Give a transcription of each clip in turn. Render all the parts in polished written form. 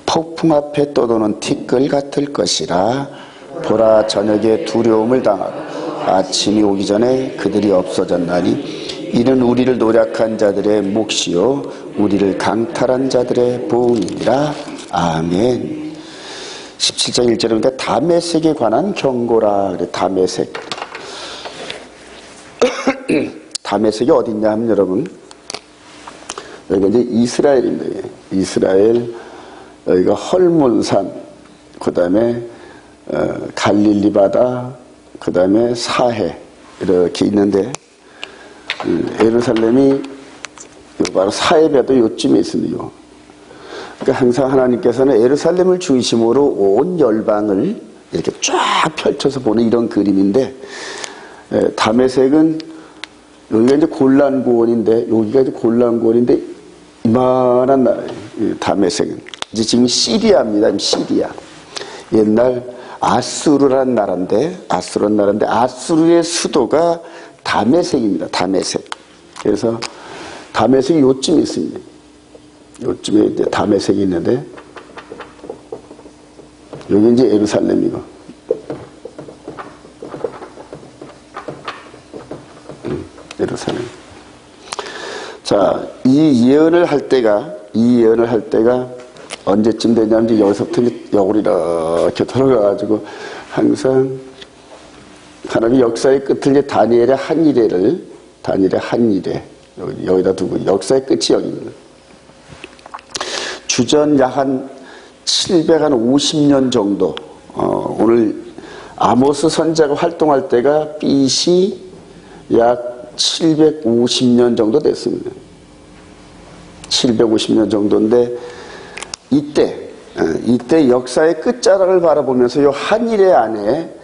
폭풍 앞에 떠도는 티끌 같을 것이라. 보라, 저녁에 두려움을 당하고 아침이 오기 전에 그들이 없어졌나니 이는 우리를 노략한 자들의 몫이요 우리를 강탈한 자들의 보응이니라. 아멘. 17장 1절에 보니까 다메섹에 관한 경고라 그래. 다메섹. 다메섹이 어딨냐 하면 여러분, 여기가 이제 이스라엘입니다. 이스라엘, 여기가 헐몬산, 그 다음에 갈릴리 바다, 그 다음에 사해, 이렇게 있는데, 예루살렘이 바로 사해배도 요쯤에 있습니다. 그러니까 항상 하나님께서는 예루살렘을 중심으로 온 열방을 이렇게 쫙 펼쳐서 보는 이런 그림인데, 다메섹은 여기가 이제 골란고원인데, 여기가 이제 골란고원인데, 이만한 나라예요. 다메섹은. 이제 지금 시리아입니다. 시리아. 옛날 아수르라는 나라인데, 아수르의 수도가 다메섹입니다. 다메섹. 그래서 다메섹이 요쯤에 있습니다. 요쯤에 이제 다메섹이 있는데, 여기 이제 예루살렘이고, 예루살렘. 자, 이 예언을 할 때가 언제쯤 되냐면, 이제 여기서부터 역으로 이렇게 돌아가가지고, 항상, 하나님의 역사의 끝을 이제 다니엘의 한 일에, 여기다 두고, 역사의 끝이 여기입니다. 주전 약 한 750년 정도, 오늘 아모스 선지자가 활동할 때가 BC 약 750년 정도 됐습니다. 750년 정도인데, 이때 역사의 끝자락을 바라보면서 요 한일의 안에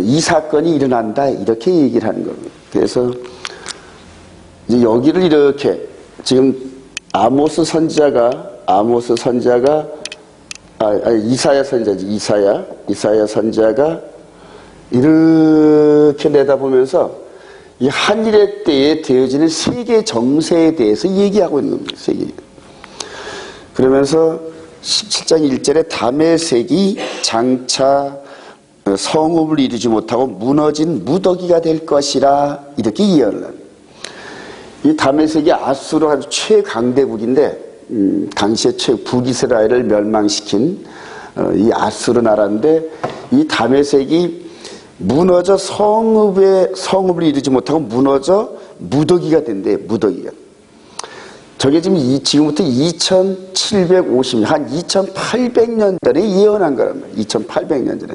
이 사건이 일어난다, 이렇게 얘기를 하는 겁니다. 그래서 이제 여기를 이렇게 지금 이사야 선지자가 이렇게 내다보면서 이 한일의 때에 되어지는 세계 정세에 대해서 얘기하고 있는 겁니다. 세계. 그러면서 17장 1절에 다메섹이 장차 성읍을 이루지 못하고 무너진 무더기가 될 것이라, 이렇게 예언을 합니다. 이 다메섹이 아수르 아주 최강대국인데, 당시에 북이스라엘을 멸망시킨 이 아수르 나라인데, 이 다메섹이 무너져 성읍을 이루지 못하고 무너져 무더기가 된대. 무더기가. 저게 지금부터 2750년, 한 2800년 전에 예언한 거란 말이에요. 2800년 전에.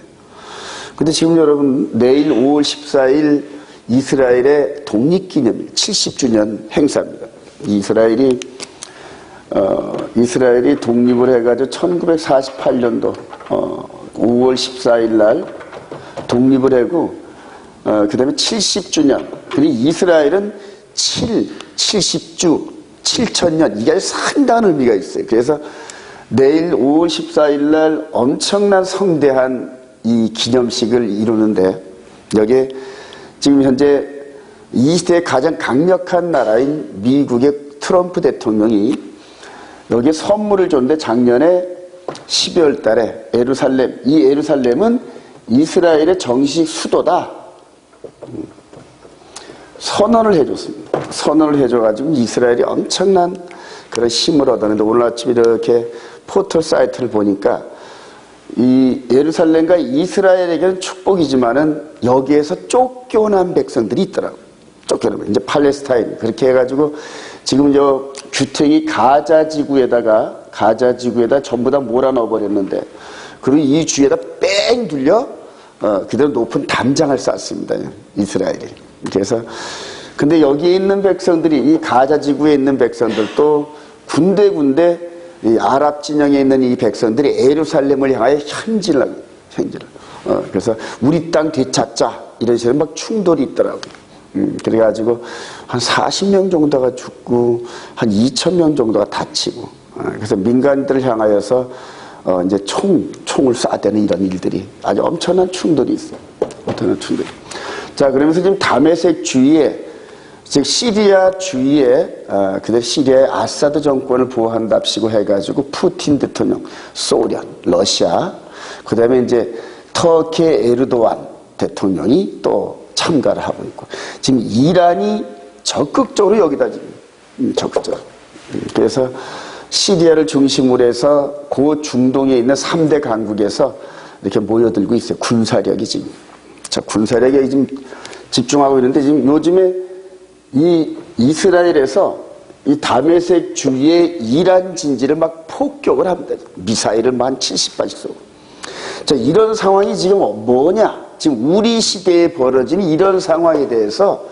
근데 지금 여러분, 내일 5월 14일 이스라엘의 독립기념일 70주년 행사입니다. 이스라엘이 독립을 해가지고 1948년도 5월 14일 날 독립을 하고, 그 다음에 70주년. 그리고 이스라엘은 70주, 7000년. 이게 상당한 의미가 있어요. 그래서 내일 5월 14일 날 엄청난 성대한 이 기념식을 이루는데, 여기에 지금 현재 이 시대의 가장 강력한 나라인 미국의 트럼프 대통령이 여기에 선물을 줬는데, 작년에 12월 달에 이 예루살렘은 이스라엘의 정식 수도다, 선언을 해줬습니다. 선언을 해줘가지고 이스라엘이 엄청난 그런 힘을 얻었는데, 오늘 아침 이렇게 포털 사이트를 보니까 이 예루살렘과 이스라엘에게는 축복이지만은 여기에서 쫓겨난 백성들이 있더라고요. 쫓겨나면 이제 팔레스타인 그렇게 해가지고 지금 규탱이 가자 지구에다 전부 다 몰아넣어 버렸는데, 그리고 이 주에다 뺑 둘려 그대로 높은 담장을 쌓습니다, 이스라엘이. 그래서 근데 여기에 있는 백성들이, 이 가자 지구에 있는 백성들도 군데군데 이 아랍 진영에 있는 이 백성들이 예루살렘을 향하여 현질을. 그래서 우리 땅 되찾자, 이런 식으로 막 충돌이 있더라고요. 그래가지고 한 40명 정도가 죽고 한 2,000명 정도가 다치고, 그래서 민간인들을 향하여서 이제 총을 쏴대는 이런 일들이, 아주 엄청난 충돌이 있어요. 엄청난 충돌이. 자, 그러면서 지금 다메섹 주위에 즉 시리아 주위에 그들 시리아의 아사드 정권을 보호한답시고 해가지고 푸틴 대통령, 소련, 러시아, 그 다음에 이제 터키 에르도안 대통령이 또 참가를 하고 있고, 지금 이란이 적극적으로 여기다 지금 적극적으로. 그래서 시리아를 중심으로 해서 그 중동에 있는 3대 강국에서 이렇게 모여들고 있어요. 군사력이 지금. 저 군사력에 지금 집중하고 있는데, 지금 요즘에 이 이스라엘에서 이 다메섹 주위에 이란 진지를 막 폭격을 합니다. 미사일을 한 70발씩 쏘고. 자, 이런 상황이 지금 뭐냐? 지금 우리 시대에 벌어진 이런 상황에 대해서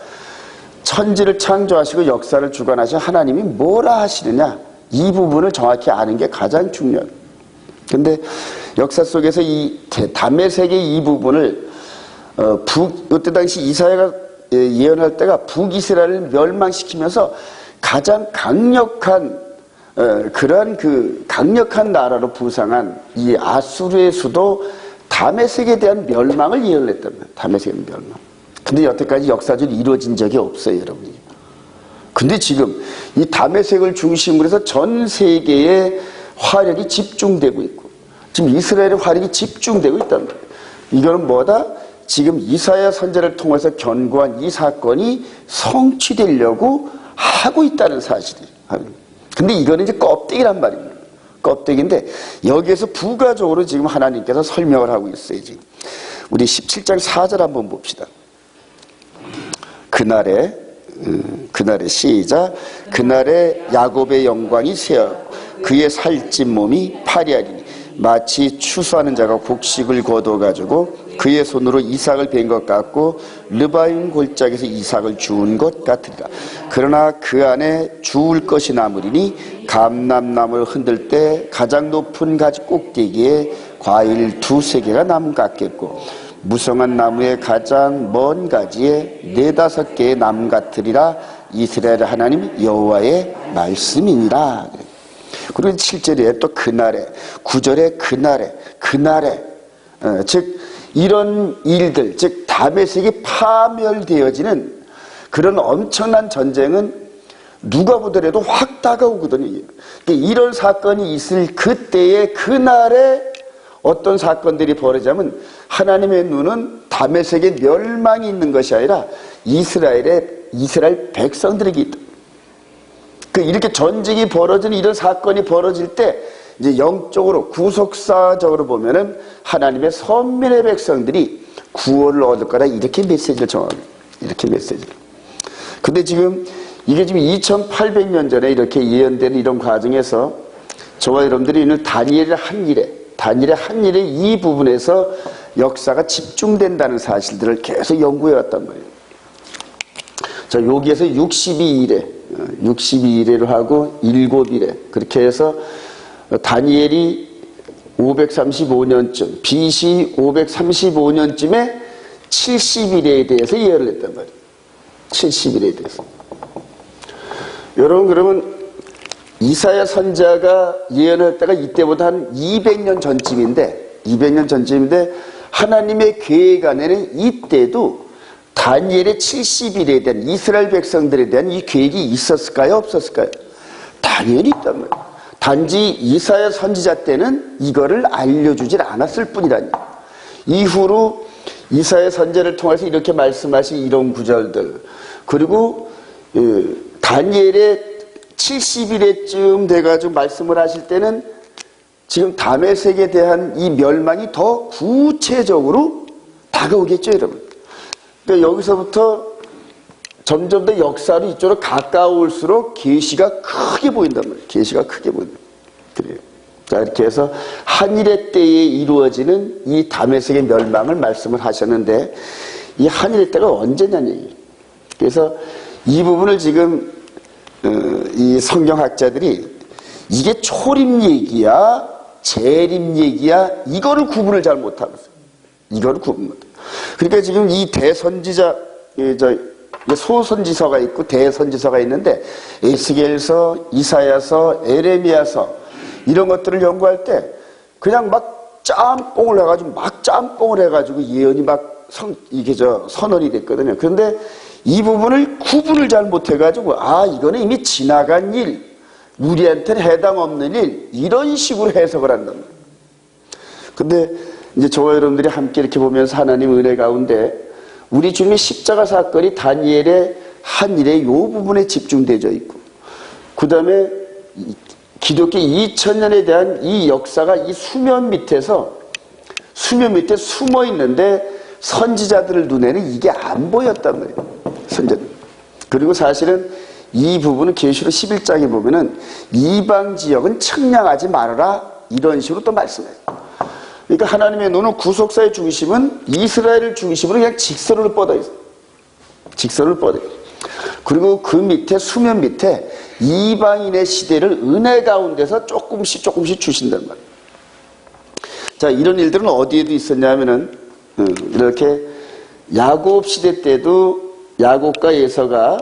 천지를 창조하시고 역사를 주관하신 하나님이 뭐라 하시느냐, 이 부분을 정확히 아는 게 가장 중요해요. 근데 역사 속에서 이 다메섹의 이 부분을 그때 당시 이사야가 예언할 때가 북이스라엘을 멸망시키면서 가장 강력한 그러한 그 강력한 나라로 부상한 이 아수르의 수도 다메섹에 대한 멸망을 예언을 했단 말이에요. 다메섹의 멸망. 근데 여태까지 역사적으로 이루어진 적이 없어요, 여러분이. 근데 지금 이 다메섹을 중심으로 해서 전 세계의 화력이 집중되고 있고, 지금 이스라엘의 화력이 집중되고 있단 말이에요. 이거는 뭐다? 지금 이사야 선지자를 통해서 견고한 이 사건이 성취되려고 하고 있다는 사실이에요. 근데 이거는 이제 껍데기란 말입니다. 껍데기인데 여기에서 부가적으로 지금 하나님께서 설명을 하고 있어요. 지금 우리 17장 4절 한번 봅시다. 그날에 시작. 그날에 야곱의 영광이 새하고 그의 살찐 몸이 파리하리니 마치 추수하는 자가 곡식을 거둬가지고 그의 손으로 이삭을 벤 것 같고 르바임 골짜기에서 이삭을 주운 것 같으리라. 그러나 그 안에 주울 것이 남으리니 감람나무를 흔들 때 가장 높은 가지 꼭대기에 과일 2-3개가 남은 것 같겠고 무성한 나무의 가장 먼 가지에 4-5개의 나무 같으리라. 이스라엘 하나님 여호와의 말씀이니라. 그리고 7절에 또 그날에, 9절에 그날에 즉 이런 일들, 즉 다메섹이 파멸되어지는 그런 엄청난 전쟁은 누가 보더라도 확 다가오거든요. 이런 사건이 있을 그때의 그날에 어떤 사건들이 벌어지면 하나님의 눈은 다메섹의 멸망이 있는 것이 아니라 이스라엘 백성들에게 있다. 이렇게 전쟁이 벌어지는 이런 사건이 벌어질 때 이제 영적으로 구속사적으로 보면은 하나님의 선민의 백성들이 구원을 얻을 거라 이렇게 메시지를 정합니다. 이렇게 메시지를. 근데 지금 이게 지금 2800년 전에 이렇게 예언되는 이런 과정에서 저와 여러분들이 오늘 다니엘의 한 일에 이 부분에서 역사가 집중된다는 사실들을 계속 연구해 왔단 말이에요. 자, 여기에서 62일을 하고 7일에 그렇게 해서 다니엘이 535년쯤 BC 535년쯤에 70일에 대해서 예언을 했단 말이에요. 70일에 대해서. 여러분, 그러면 이사야 선지자가 예언할 때가 이때보다 한 200년 전쯤인데 하나님의 계획 안에는 이때도 다니엘의 70일에 대한 이스라엘 백성들에 대한 이 계획이 있었을까요? 없었을까요? 당연히 있단 말이에요. 단지 이사야 선지자 때는 이거를 알려주질 않았을 뿐이라니. 이후로 이사야 선지자를 통해서 이렇게 말씀하신 이런 구절들, 그리고 다니엘의 70일에쯤 돼가지고 말씀을 하실 때는 지금 다메섹에 대한 이 멸망이 더 구체적으로 다가오겠죠, 여러분. 그러니까 여기서부터 점점 더 역사로 이쪽으로 가까울수록 계시가 크게 보인단 말이에요. 계시가 크게 보인다. 그래요. 자, 이렇게 해서 한일의 때에 이루어지는 이 다메섹의 멸망을 말씀을 하셨는데 이 한일의 때가 언제냐는 얘기예요. 그래서 이 부분을 지금 이 성경학자들이 이게 초림 얘기야, 재림 얘기야, 이거를 구분을 잘 못하고 있어요. 이거를 구분 못해요. 그러니까 지금 이 대선지자, 소선지서가 있고 대선지서가 있는데 에스겔서, 이사야서, 에레미야서 이런 것들을 연구할 때 그냥 막 짬뽕을 해가지고 예언이 막 이게 선언이 됐거든요. 그런데 이 부분을 구분을 잘 못해가지고, 이거는 이미 지나간 일, 우리한테는 해당 없는 일, 이런 식으로 해석을 한단 말이에요. 근데 이제 저와 여러분들이 함께 이렇게 보면서 하나님 은혜 가운데 우리 주님의 십자가 사건이 다니엘의 한 일의 요 부분에 집중되어 있고, 그 다음에 기독교 2000년에 대한 이 역사가 이 수면 밑에 숨어 있는데 선지자들의 눈에는 이게 안 보였단 말이에요. 선지자들. 그리고 사실은 이 부분은 계시록 11장에 보면은 이방 지역은 측량하지 말아라, 이런 식으로 또 말씀해요. 그러니까 하나님의 눈은 구속사의 중심은 이스라엘을 중심으로 그냥 직선으로 뻗어 있어요. 직선을 뻗어 있어요. 그리고 그 밑에, 수면 밑에 이방인의 시대를 은혜 가운데서 조금씩 주신단 말이에요. 자, 이런 일들은 어디에도 있었냐면은, 이렇게 야곱 시대 때도 야곱과 에서가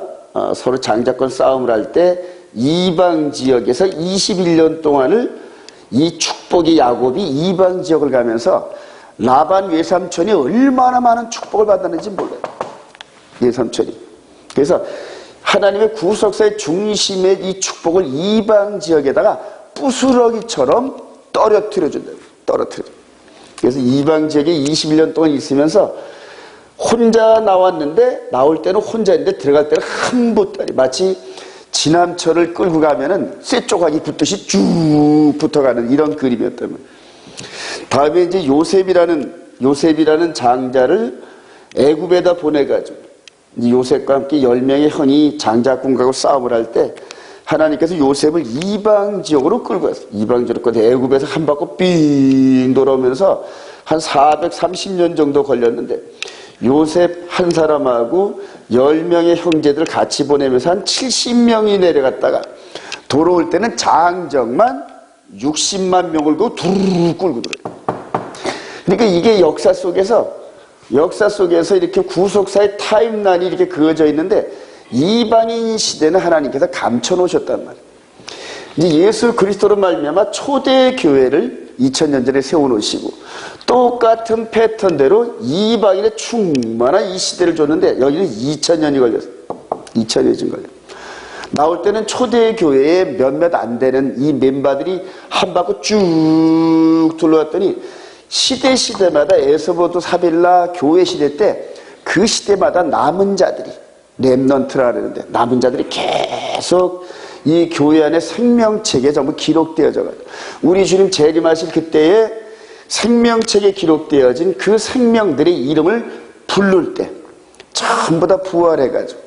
서로 장자권 싸움을 할 때 이방 지역에서 21년 동안을 이 축복의 야곱이 이방 지역을 가면서 라반 외삼촌이 얼마나 많은 축복을 받았는지 몰라요. 외삼촌이. 그래서 하나님의 구속사의 중심의 이 축복을 이방 지역에다가 부스러기처럼 떨어뜨려준다. 그래서 이방 지역에 21년 동안 있으면서 혼자 나왔는데, 나올 때는 혼자 있는데 들어갈 때는 한 보따리, 마치 지남철을 끌고 가면은 쇠조각이 붙듯이 쭉 붙어가는 이런 그림이었다면, 다음에 이제 요셉이라는 장자를 애굽에다 보내가지고 요셉과 함께 10명의 형이 장자군하고 싸움을 할 때 하나님께서 요셉을 이방 지역으로 끌고 갔어요. 이방 지역으로 애굽에서 한 바퀴 삥 돌아오면서 한 430년 정도 걸렸는데, 요셉 한 사람하고 10명의 형제들 같이 보내면서 한 70명이 내려갔다가 돌아올 때는 장정만 60만 명을 두루루 끌고 들어요. 그러니까 이게 역사 속에서 이렇게 구속사의 타임라인이 이렇게 그어져 있는데, 이방인 시대는 하나님께서 감춰놓으셨단 말이에요. 이제 예수 그리스도로 말미암아 초대 교회를 2000년 전에 세워놓으시고, 똑같은 패턴대로 이방인의 충만한 이 시대를 줬는데, 여기는 2000년이 걸렸어요. 2000년이 걸렸어요. 나올 때는 초대 교회에 몇몇 안 되는 이 멤버들이 한 바퀴 쭉 둘러왔더니, 시대마다 에스보드 사빌라 교회 시대 때 그 시대마다 남은 자들이, 렘넌트라 그러는데, 남은 자들이 계속 이 교회 안에 생명책에 전부 기록되어져 가지고, 우리 주님 재림하실 그때에 생명책에 기록되어진 그 생명들의 이름을 부를 때 전부 다 부활해 가지고,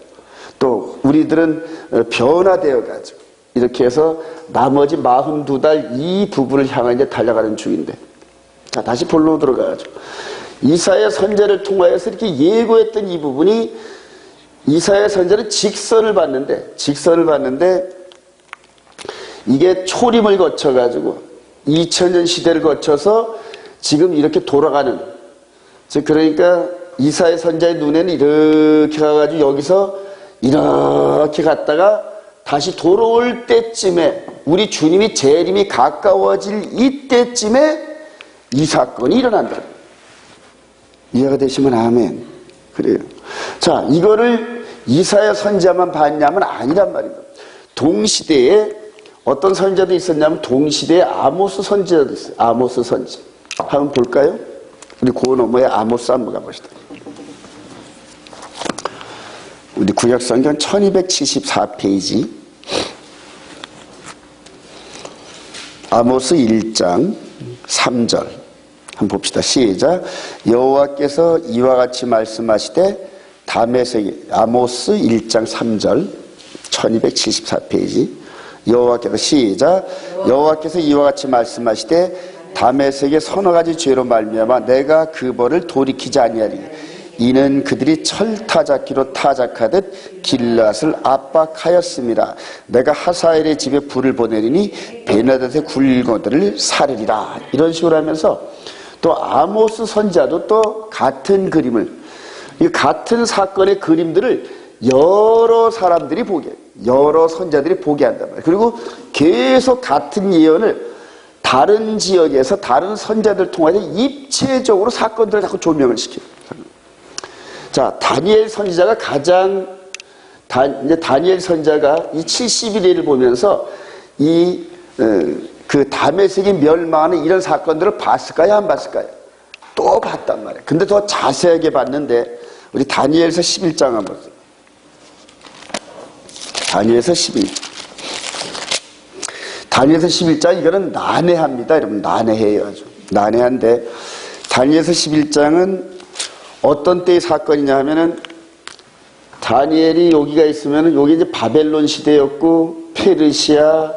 또 우리들은 변화되어 가지고, 이렇게 해서 나머지 42달 이 부분을 향해 이제 달려가는 중인데, 자, 다시 본론으로 들어가야죠. 이사야 선지자를 통하여서 이렇게 예고했던 이 부분이, 이사야 선지자는 직선을 봤는데 이게 초림을 거쳐가지고 2000년 시대를 거쳐서 지금 이렇게 돌아가는, 즉 그러니까 이사야 선지자의 눈에는 이렇게 가가지고 여기서 이렇게 갔다가 다시 돌아올 때쯤에, 우리 주님이 재림이 가까워질 이때쯤에 이 사건이 일어난다. 이해가 되시면 아멘. 그래요. 자, 이거를 이사야 선지자만 봤냐면 아니란 말입니다. 동시대에 어떤 선지자도 있었냐면, 동시대에 아모스 선지자도 있어요. 아모스 선지자. 한번 볼까요? 우리 그 너머에 아모스 한번 가봅시다. 우리 구약성경 1274페이지. 아모스 1장 3절. 한번 봅시다. 시작. 여호와께서 이와 같이 말씀하시되, 다메섹, 아모스 1장 3절, 1274페이지. 여호와께서, 시작. 여호와께서 이와 같이 말씀하시되, 다메섹의 서너 가지 죄로 말미암아 내가 그 벌을 돌이키지 아니하리니, 이는 그들이 철타작기로 타작하듯 길앗을 압박하였습니다. 내가 하사엘의 집에 불을 보내리니 베나닷의 굴거들을 사르리라. 이런 식으로 하면서, 또 아모스 선지자도 또 같은 그림을, 이 같은 사건의 그림들을 여러 사람들이 보게, 여러 선지자들이 보게 한단 말이에요. 그리고 계속 같은 예언을 다른 지역에서 다른 선지자들 통해서 입체적으로 사건들을 자꾸 조명을 시켜요. 자, 다니엘 선지자가 다니엘 선지자가 이 70일을 보면서 그 다메섹이 멸망하는 이런 사건들을 봤을까요? 안 봤을까요? 또 봤단 말이에요. 근데 더 자세하게 봤는데, 우리 다니엘서 11장 한번 보세요. 다니엘서 11장, 이거는 난해합니다. 여러분, 난해해요. 아주. 난해한데, 다니엘서 11장은 어떤 때의 사건이냐 하면은, 다니엘이 여기가 있으면은, 여기 이제 바벨론 시대였고, 페르시아,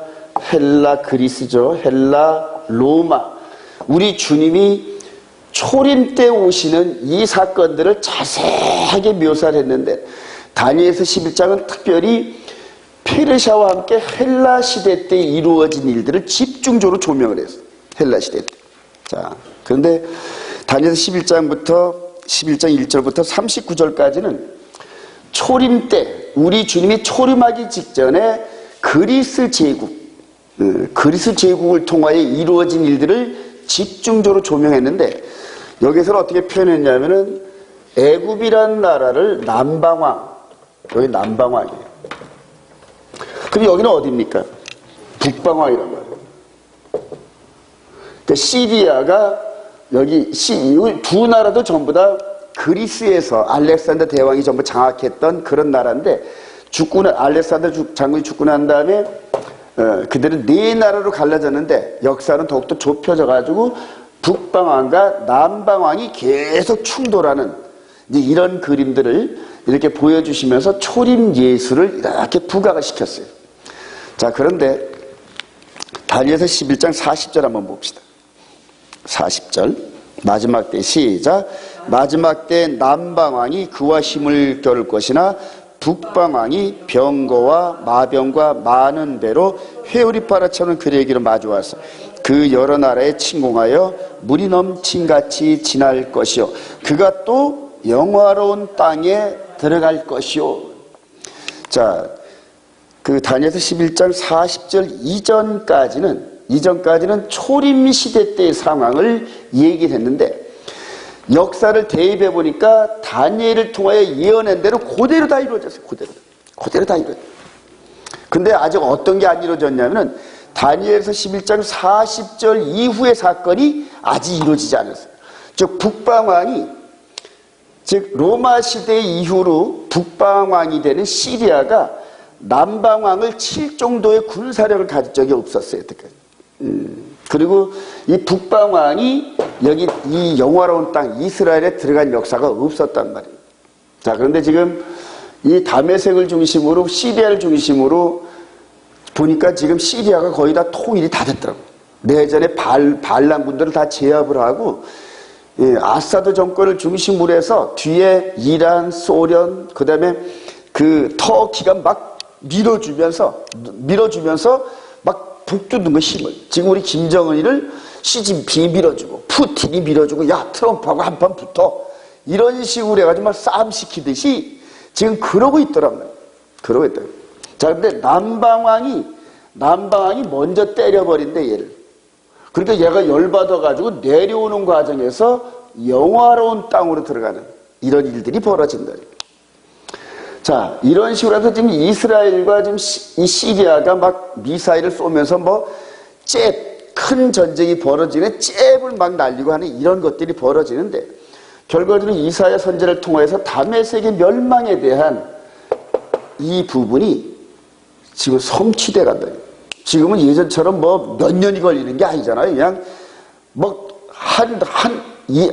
헬라, 그리스죠. 헬라, 로마. 우리 주님이 초림 때 오시는 이 사건들을 자세하게 묘사를 했는데, 다니엘서 11장은 특별히 페르시아와 함께 헬라 시대 때 이루어진 일들을 집중적으로 조명을 했어요. 헬라 시대 때. 자, 그런데 다니엘서 11장 1절부터 39절까지는 초림 때, 우리 주님이 초림하기 직전에 그리스 제국을 통하여 이루어진 일들을 집중적으로 조명했는데, 여기서는 어떻게 표현했냐면은 애굽이라는 나라를 남방왕, 여기 남방왕이에요. 그럼 여기는 어디입니까? 북방왕이란 말이에요. 그러니까 시리아가 여기 두 나라도 전부 다 그리스에서 알렉산더 대왕이 전부 장악했던 그런 나라인데, 알렉산더 장군이 죽고 난 다음에 그들은 네 나라로 갈라졌는데, 역사는 더욱더 좁혀져 가지고 북방왕과 남방왕이 계속 충돌하는 이런 그림들을 이렇게 보여주시면서 초림 예수를 이렇게 부각을 시켰어요. 자, 그런데 다니엘서 11장 40절 한번 봅시다. 40절 마지막 때 시작. 마지막 때 남방왕이 그와 힘을 겨룰 것이나 북방왕이 병거와 마병과 많은 배로 회오리 빨아쳐는 그에게로 마주와서 그 여러 나라에 침공하여 물이 넘친같이 지날 것이요, 그가 또 영화로운 땅에 들어갈 것이요. 자, 그 다니엘서 11장 40절 이전까지는 초림 시대 때의 상황을 얘기를 했는데, 역사를 대입해 보니까 다니엘을 통하여 예언한 대로 그대로 다 이루어졌어요. 그대로 다 이루어졌어요. 근데 아직 어떤 게 안 이루어졌냐면은 다니엘서 11장 40절 이후의 사건이 아직 이루어지지 않았어요. 즉 북방왕이, 즉 로마 시대 이후로 북방왕이 되는 시리아가 남방왕을 칠 정도의 군사력을 가진 적이 없었어요. 그리고 이 북방왕이 여기 이 영화로운 땅 이스라엘에 들어간 역사가 없었단 말이에요. 자, 그런데 지금 이 다메섹을 중심으로 시리아를 중심으로 보니까 지금 시리아가 거의 다 통일이 다 됐더라고요. 내전에 반란군들을 다 제압을 하고, 아사드 정권을 중심으로 해서 뒤에 이란, 소련, 그 다음에 그 터키가 막 밀어주면서 막 북두는 거 힘을. 지금 우리 김정은이를 시진핑이 밀어주고, 푸틴이 밀어주고, 야, 트럼프하고 한판 붙어. 이런 식으로 해가지고 막 싸움 시키듯이 지금 그러고 있더라고요. 그러고 있더라고요. 자, 근데 남방왕이 먼저 때려버린대, 얘를. 그러니까 얘가 열받아가지고 내려오는 과정에서 영화로운 땅으로 들어가는 이런 일들이 벌어진다. 자, 이런 식으로 해서 지금 이스라엘과 지금 이 시리아가 막 미사일을 쏘면서 큰 전쟁이 벌어지는, 잽을 막 날리고 하는 이런 것들이 벌어지는데, 결과적으로 이사야 선지자를 통해서 다메섹의 멸망에 대한 이 부분이 지금 성취돼 간다. 지금은 예전처럼 몇 년이 걸리는 게 아니잖아요. 그냥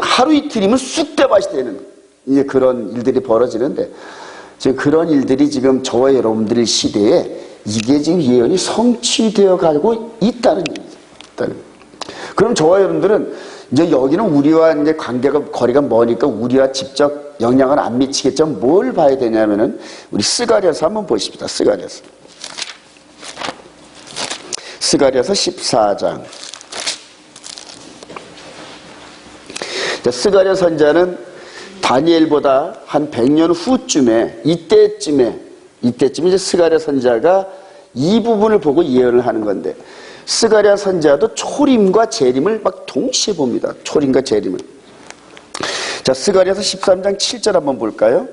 하루 이틀이면 쑥대밭이 되는 그런 일들이 벌어지는데, 지금 그런 일들이 지금 저와 여러분들의 시대에 이게 지금 예언이 성취되어 가고 있다는 얘기죠. 그럼 저와 여러분들은 이제 여기는 우리와 이제 거리가 머니까 우리와 직접 영향을 안 미치겠지만 뭘 봐야 되냐면은 우리 스가랴서 한번 보십시다. 스가랴서 14장. 스가랴 선지자는 다니엘보다 한 100년 후쯤에 이때쯤에 이제 스가랴 선지자가 이 부분을 보고 예언을 하는 건데, 스가랴 선지자도 초림과 재림을 막 동시에 봅니다. 초림과 재림을. 자, 자, 스가랴서 13장 7절 한번 볼까요?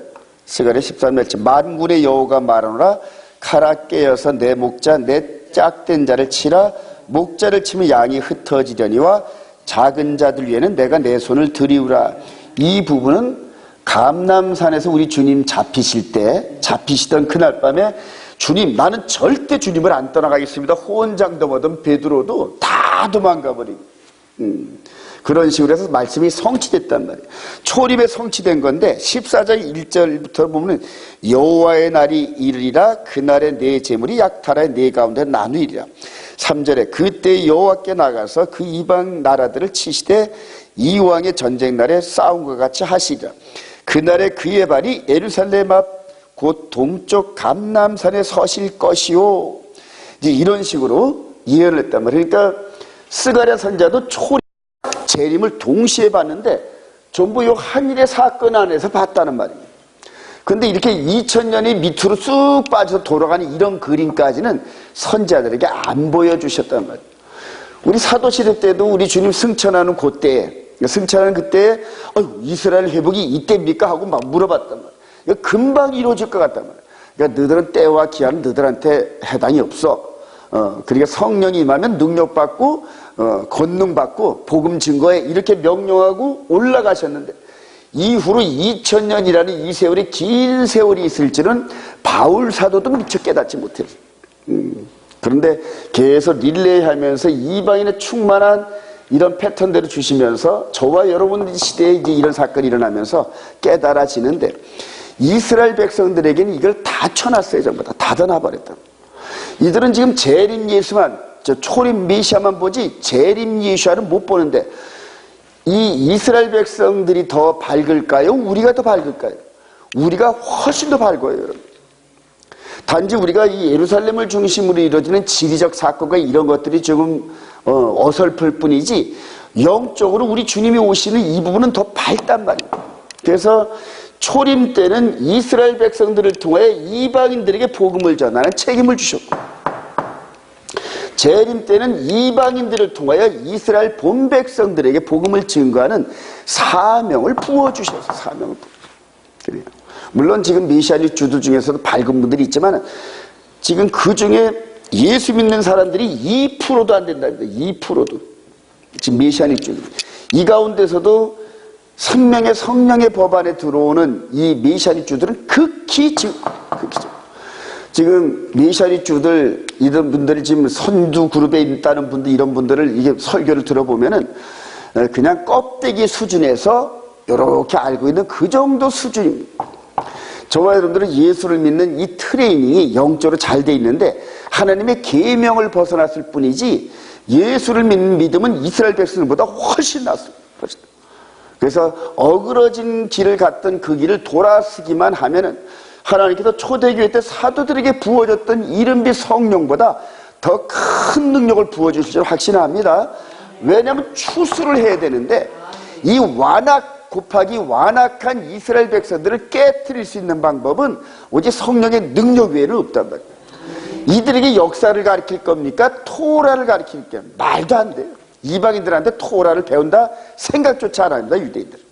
스가랴 13장 7절. 만군의 여호와가 말하노라 칼아 깨어서 내 목자 내 짝된 자를 치라. 목자를 치면 양이 흩어지려니와 작은 자들 위에는 내가 내 손을 들이우라. 이 부분은 감람산에서 우리 주님 잡히시던 그날 밤에 주님, 나는 절대 주님을 안 떠나가겠습니다. 호언장담하던 베드로도 다 도망가버리고 그런 식으로 해서 말씀이 성취됐단 말이에요. 초림에 성취된 건데 14장 1절부터 보면 여호와의 날이 이르리라. 그날에 내 재물이 약탈하여 내 가운데 나누리라. 3절에 그때 여호와께 나가서 그 이방 나라들을 치시되 이왕의 전쟁 날에 싸움과 같이 하시리라. 그날에 그의 발이 예루살렘 앞 곧 동쪽 감람산에 서실 것이요. 이제 이런 식으로 예언을 했단 말이에요. 그러니까 스가랴 선자도 초림, 재림을 동시에 봤는데 전부 요 한일의 사건 안에서 봤다는 말이에요. 근데 이렇게 2000년이 밑으로 쑥 빠져서 돌아가는 이런 그림까지는 선자들에게 안 보여주셨단 말이에요. 우리 사도시대 때도 우리 주님 승천하는 그때에 이스라엘 회복이 이때입니까? 하고 막 물어봤단 말이에요. 금방 이루어질 것 같단 말이에요. 그러니까 너희들은 때와 기한은 너희들한테 해당이 없어. 그러니까 성령이 임하면 능력받고 권능받고 복음 증거에 이렇게 명령하고 올라가셨는데 이후로 2000년이라는 이 세월이 긴 세월이 있을 줄은 바울 사도도 미처 깨닫지 못했어요. 그런데 계속 릴레이하면서 이방인의 충만한 이런 패턴대로 주시면서 저와 여러분 시대에 이제 이런 사건이 일어나면서 깨달아지는데 이스라엘 백성들에게는 이걸 다 쳐놨어요. 전부 다 닫아놔버렸다. 이들은 지금 재림 예수만, 초림 메시아만 보지 재림 예수아는 못 보는데 이 이스라엘 백성들이 더 밝을까요? 우리가 더 밝을까요? 우리가 훨씬 더 밝아요, 여러분. 단지 우리가 이 예루살렘을 중심으로 이루어지는 지리적 사건과 이런 것들이 조금 어설플 뿐이지 영적으로 우리 주님이 오시는 이 부분은 더 밝단 말이에요. 그래서 초림 때는 이스라엘 백성들을 통해 이방인들에게 복음을 전하는 책임을 주셨고 재림 때는 이방인들을 통하여 이스라엘 본 백성들에게 복음을 증거하는 사명을 부어주셔서 사명을 그래요. 물론 지금 메시아니 주들 중에서도 밝은 분들이 있지만 지금 그 중에 예수 믿는 사람들이 2%도 안 된답니다. 2%도. 지금 메시아니 주들. 이 가운데서도 생명의 성령의 법 안에 들어오는 이 메시아니 주들은 극히 지금 메시아니 주들 이런 분들이 지금 선두 그룹에 있다는 분들 이런 분들을 이게 설교를 들어보면은 그냥 껍데기 수준에서 이렇게 알고 있는 그 정도 수준입니다. 저와 여러분들은 예수를 믿는 이 트레이닝이 영적으로 잘 돼 있는데 하나님의 계명을 벗어났을 뿐이지 예수를 믿는 믿음은 이스라엘 백성들보다 훨씬 낫습니다. 그래서 어그러진 길을 갔던 그 길을 돌아서기만 하면은 하나님께서 초대교회 때 사도들에게 부어줬던 이른비 성령보다 더 큰 능력을 부어주실 줄 확신합니다. 왜냐하면 추수를 해야 되는데 이 완악 곱하기 완악한 이스라엘 백성들을 깨트릴 수 있는 방법은 오직 성령의 능력 외에는 없단 말이에요. 이들에게 역사를 가르칠 겁니까? 토라를 가르칠게요. 말도 안 돼요. 이방인들한테 토라를 배운다 생각조차 안 합니다. 유대인들은.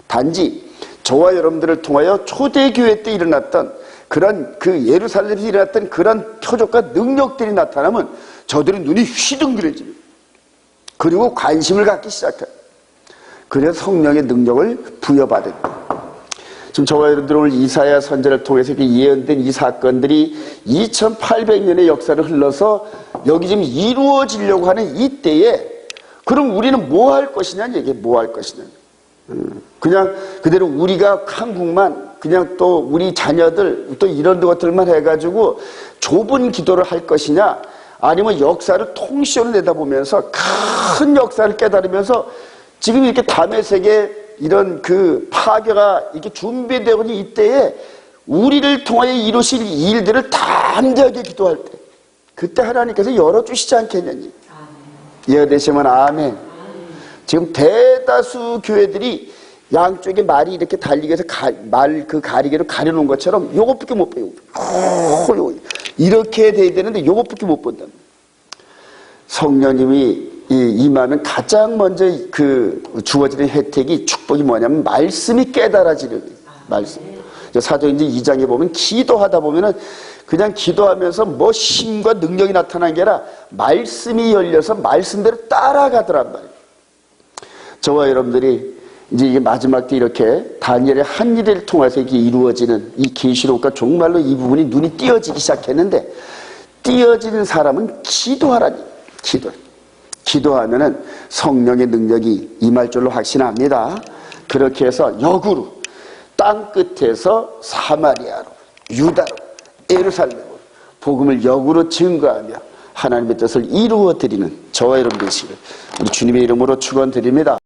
단지 저와 여러분들을 통하여 초대교회 때 일어났던 그런 그 예루살렘에서 일어났던 그런 표적과 능력들이 나타나면 저들의 눈이 휘둥그레집니다. 그리고 관심을 갖기 시작해요. 그래서 성령의 능력을 부여받은 거예요. 지금 저와 여러분들 오늘 이사야 선지자를 통해서 이렇게 예언된 이 사건들이 2800년의 역사를 흘러서 여기 지금 이루어지려고 하는 이때에 그럼 우리는 뭐 할 것이냐 이게 뭐 할 것이냐 그냥 그대로 우리가 한국만 그냥 또 우리 자녀들 또 이런 것들만 해가지고 좁은 기도를 할 것이냐 아니면 역사를 통시로 내다보면서 큰 역사를 깨달으면서 지금 이렇게 다메섹에 이런 그 파괴가 이렇게 준비되고 있는 이때에 우리를 통하여 이루실 일들을 담대하게 기도할 때 그때 하나님께서 열어주시지 않겠느니 이해되시면 아멘. 지금 대다수 교회들이 양쪽에 말이 이렇게 달리기 위해서 말 그 가리개로 가려놓은 것처럼 요것밖에 못 봐요. 이렇게 돼야 되는데 요것밖에 못 본다. 성령님이 임하면 가장 먼저 그 주어지는 혜택이 축복이 뭐냐면 말씀이 깨달아지는 말씀. 사도행전 2장에 보면 기도하다 보면은 그냥 기도하면서 뭐 힘과 능력이 나타나는 게 아니라 말씀이 열려서 말씀대로 따라가더란 말이에요. 저와 여러분들이 이제 이게 마지막 때 이렇게 다니엘의 한 일을 통해서 이게 이루어지는 이 계시록과 정말로 이 부분이 눈이 띄어지기 시작했는데, 띄어지는 사람은 기도하라니. 기도하면은 성령의 능력이 임할 줄로 확신합니다. 그렇게 해서 역으로 땅 끝에서 사마리아로, 유다로, 예루살렘으로 복음을 역으로 증거하며 하나님의 뜻을 이루어 드리는 저와 여러분 되시기를 우리 주님의 이름으로 축원드립니다.